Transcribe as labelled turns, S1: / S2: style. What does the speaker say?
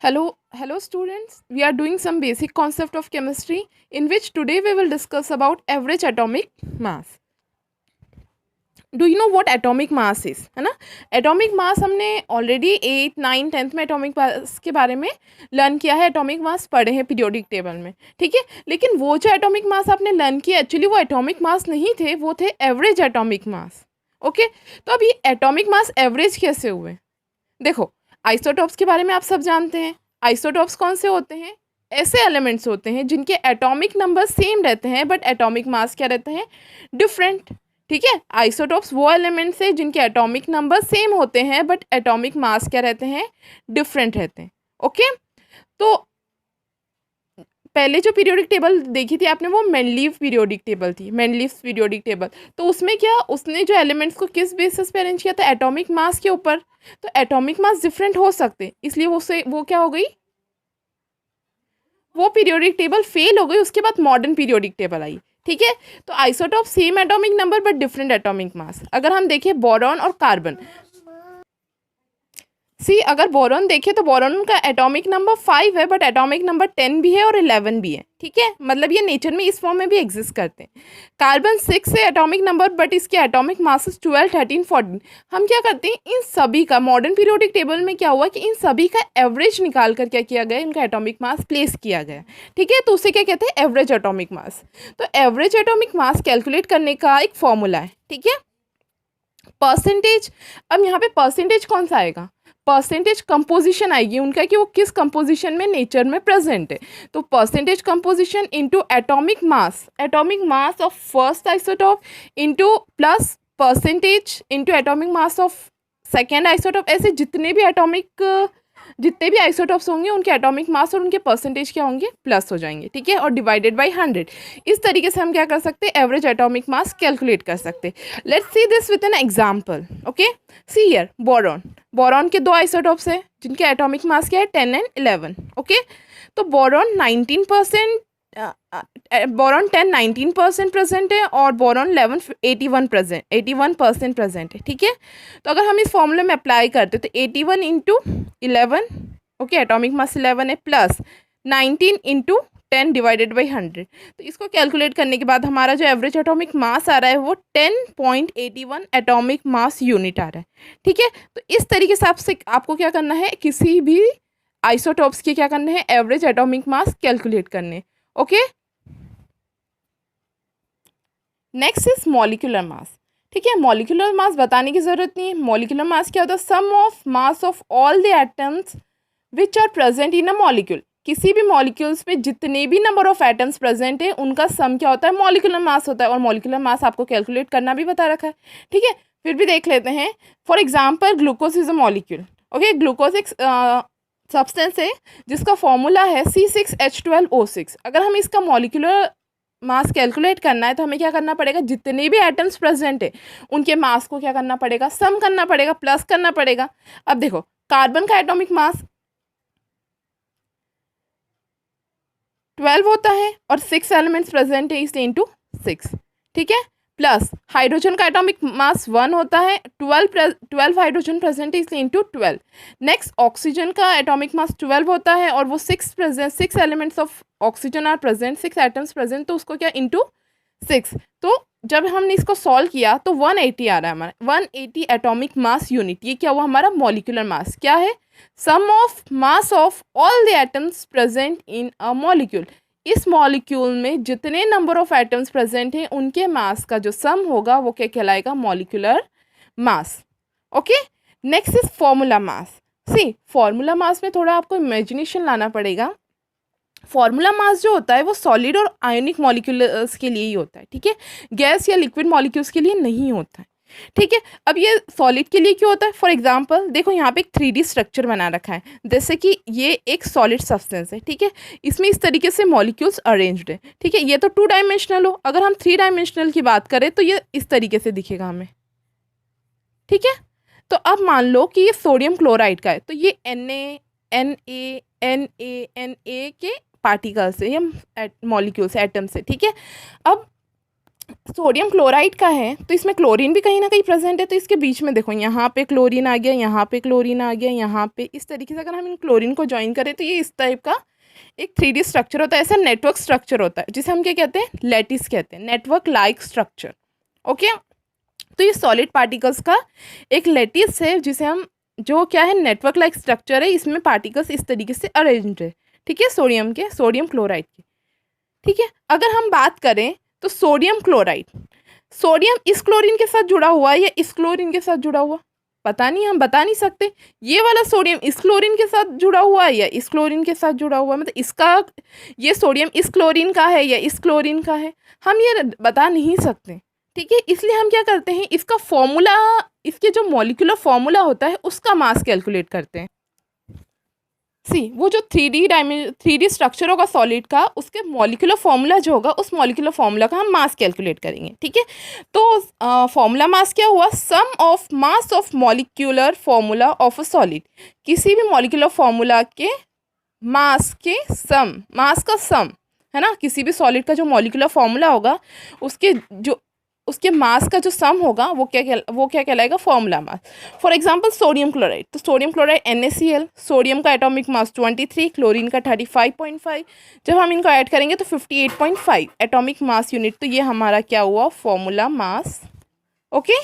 S1: Hello students. We are doing some basic concept of chemistry in which today we will discuss about average atomic mass. Do you know what atomic mass is? है ना? Atomic mass हमने already 8, 9, 10th में atomic mass के बारे में learn किया है, atomic mass पढ़े हैं पीरियोडिक टेबल में, ठीक है. लेकिन वो जो atomic mass आपने लर्न किया एक्चुअली वो atomic mass नहीं थे, वो थे average atomic mass. ओके, तो अब ये atomic mass average कैसे हुए? देखो, आइसोटॉप्स के बारे में आप सब जानते हैं. आइसोटॉप्स कौन से होते हैं? ऐसे एलिमेंट्स होते हैं जिनके एटॉमिक नंबर सेम रहते हैं बट एटॉमिक मास क्या रहते हैं? डिफरेंट. ठीक है, आइसोटॉप्स वो एलिमेंट्स हैं जिनके एटॉमिक नंबर सेम होते हैं बट एटॉमिक मास क्या रहते हैं? डिफरेंट रहते हैं. ओके, तो पहले जो पीरियोडिक टेबल देखी थी आपने वो मेंडलीव पीरियोडिक टेबल थी, मेंडलीव पीरियोडिक टेबल. तो उसमें क्या उसने जो एलिमेंट्स को किस बेसिस पे अरेंज किया था? एटॉमिक मास के ऊपर. तो एटॉमिक मास डिफरेंट हो सकते, इसलिए वो क्या हो गई? वो पीरियोडिक टेबल फेल हो गई. उसके बाद मॉडर्न पीरियोडिक टेबल आई. ठीक है, तो isotope same atomic number but different atomic mass. अगर हम देखें बोरॉन और कार्बन, अगर बोरॉन देखें तो बोरॉन का एटॉमिक नंबर 5 है बट एटॉमिक नंबर 10 भी है और 11 भी है. ठीक है, मतलब ये नेचर में इस फॉर्म में भी एग्जिस्ट करते हैं. कार्बन 6 है एटॉमिक नंबर बट इसके एटॉमिक मासेस 12, 13, 14. हम क्या करते हैं, इन सभी का मॉडर्न पीरियोडिक टेबल में क्या हुआ कि इन सभी का एवरेज निकाल कर क्या किया गया? इनका एटॉमिक मास प्लेस किया गया. ठीक है, तो उसे क्या कहते हैं? Average atomic mass. तो एवरेज एटॉमिक मास कैलकुलेट करने का एक फॉर्मूला है. ठीक है, परसेंटेज. अब यहाँ पे परसेंटेज कौन सा आएगा? परसेंटेज कंपोजिशन आएगी उनका कि वो किस कंपोजिशन में नेचर में प्रेजेंट है. तो percentage composition into atomic mass of first isotope into plus percentage into atomic mass of second isotope. ऐसे जितने भी आइसोटॉप्स होंगे उनके एटॉमिक मास और उनके परसेंटेज क्या होंगे? प्लस हो जाएंगे. ठीक है, और डिवाइडेड बाय 100. इस तरीके से हम क्या कर सकते हैं? एवरेज एटॉमिक मास कैलकुलेट कर सकते हैं. Let's see this with an example. Okay, see here boron के दो आइसोटॉप्स हैं जिनके एटॉमिक मास क्या है? 10 एंड 11. ओके, तो बोरॉन 19%, बोरॉन 10 19% प्रेजेंट है और बोरॉन 11 81% प्रेजेंट है. ठीक है, तो अगर हम इस फॉर्मूले में अप्लाई करते तो 81 इंटू 11, ओके, एटॉमिक मास 11 है, प्लस 19 इंटू 10 डिवाइडेड बाई 100. तो इसको कैलकुलेट करने के बाद हमारा जो एवरेज एटॉमिक मास आ रहा है वो 10.81 एटॉमिक मास यूनिट आ रहा है. ठीक है, तो इस तरीके से आपको क्या करना है? किसी भी आइसोटॉप्स के क्या करने हैं? एवरेज एटॉमिक मास कैलकुलेट करने. Okay, next is molecular mass. ठीक है, मॉलिक्यूलर मास बताने की जरूरत नहीं है. मॉलिक्यूलर मास क्या होता है? Sum of mass of all the atoms which are present in a molecule. किसी भी मॉलिक्यूल्स में जितने भी नंबर ऑफ एटम्स प्रेजेंट है उनका सम क्या होता है? मॉलिक्यूलर मास होता है. और मॉलिक्यूलर मास आपको कैलकुलेट करना भी बता रखा है. ठीक है, फिर भी देख लेते हैं. For example glucose is a molecule. Okay, glucose एक सब्सटेंस है जिसका फॉर्मूला है C6H12O6. अगर हम इसका मॉलिक्यूलर मास कैलकुलेट करना है तो हमें क्या करना पड़ेगा? जितने भी एटम्स प्रेजेंट है उनके मास को क्या करना पड़ेगा? सम करना पड़ेगा, प्लस करना पड़ेगा. अब देखो, कार्बन का एटॉमिक मास 12 होता है और 6 एलिमेंट्स प्रेजेंट है इसलिए इंटू 6. ठीक है, प्लस हाइड्रोजन का एटॉमिक मास 1 होता है, 12 हाइड्रोजन प्रेजेंट है इसलिए इंटू 12. नेक्स्ट ऑक्सीजन का एटॉमिक मास 12 होता है और वो 6 elements of oxygen are present, 6 atoms present, तो उसको क्या? इंटू 6. तो जब हमने इसको सॉल्व किया तो 180 आ रहा है हमारा, 180 एटॉमिक मास यूनिट. ये क्या हुआ? हमारा मॉलिक्यूलर मास. क्या है? Sum of mass of all the atoms present in a molecule. इस मॉलिक्यूल में जितने नंबर ऑफ एटम्स प्रेजेंट हैं उनके मास का जो सम होगा वो क्या कहलाएगा? Molecular mass. Okay, next is formula mass. Formula mass में थोड़ा आपको इमेजिनेशन लाना पड़ेगा. फॉर्मूला मास जो होता है वो सॉलिड और आयोनिक मॉलिक्यूल्स के लिए ही होता है. ठीक है, गैस या लिक्विड मॉलिक्यूल्स के लिए नहीं होता है. ठीक है, अब ये सॉलिड के लिए क्यों होता है? फॉर एग्जांपल देखो, यहाँ पे एक 3D स्ट्रक्चर बना रखा है, जैसे कि ये एक सॉलिड सब्सटेंस है. ठीक है, इसमें इस तरीके से मॉलिक्यूल्स अरेंज्ड है. ठीक है, ये तो 2 डायमेंशनल हो. अगर हम 3 डायमेंशनल की बात करें तो ये इस तरीके से दिखेगा हमें. ठीक है, तो अब मान लो कि ये सोडियम क्लोराइड का है, तो ये Na के पार्टिकल्स है, ये मॉलिक्यूल्स है, एटम्स है. ठीक है, अब सोडियम क्लोराइड का है तो इसमें क्लोरीन भी कहीं ना कहीं प्रेजेंट है, तो इसके बीच में देखो यहाँ पे क्लोरीन आ गया, यहाँ पे क्लोरीन आ गया, यहाँ पे, इस तरीके से अगर हम इन क्लोरीन को ज्वाइन करें तो ये इस टाइप का एक 3D स्ट्रक्चर होता है, ऐसा नेटवर्क स्ट्रक्चर होता है जिसे हम क्या कहते हैं, लैटिस कहते हैं, नेटवर्क लाइक स्ट्रक्चर। ओके, तो ये सॉलिड पार्टिकल्स का एक लैटिस है जिसे हम, जो क्या है, नेटवर्क लाइक स्ट्रक्चर है, इसमें पार्टिकल्स इस तरीके से अरेंज है। ठीक है, सोडियम के, सोडियम क्लोराइड के। ठीक है, अगर हम बात करें तो सोडियम क्लोराइड, सोडियम इस क्लोरीन के साथ जुड़ा हुआ है या इस क्लोरीन के साथ जुड़ा हुआ, पता नहीं, हम बता नहीं सकते। ये वाला सोडियम इस क्लोरीन के साथ जुड़ा हुआ है या इस क्लोरीन के साथ जुड़ा हुआ है, मतलब इसका, ये सोडियम इस क्लोरीन का है या इस क्लोरीन का है, हम ये बता नहीं सकते। ठीक है, इसलिए हम क्या करते हैं, इसका फॉर्मूला, इसके जो मॉलिक्यूलर फॉर्मूला होता है उसका मास कैलकुलेट करते हैं। सी, वो जो 3D स्ट्रक्चर होगा सॉलिड का, उसके मॉलिक्यूलर फॉर्मूला जो होगा, उस मॉलिक्यूलर फॉर्मूला का हम मास कैलकुलेट करेंगे। ठीक है, तो फॉर्मूला मास क्या हुआ, sum of mass of molecular formula of a solid, किसी भी मॉलिक्यूलर फॉर्मूला के मास के सम, मास का सम है ना, किसी भी सॉलिड का जो मॉलिक्यूलर फॉर्मूला होगा उसके जो, उसके मास का जो सम होगा वो क्या कहलाएगा, formula mass. For example sodium chloride, तो सोडियम क्लोराइड NaCl, सोडियम का एटॉमिक मास 23, क्लोरीन का 35.5, जब हम इनको ऐड करेंगे तो 58.5 एटॉमिक मास यूनिट, तो ये हमारा क्या हुआ, फॉर्मूला मास। ओके।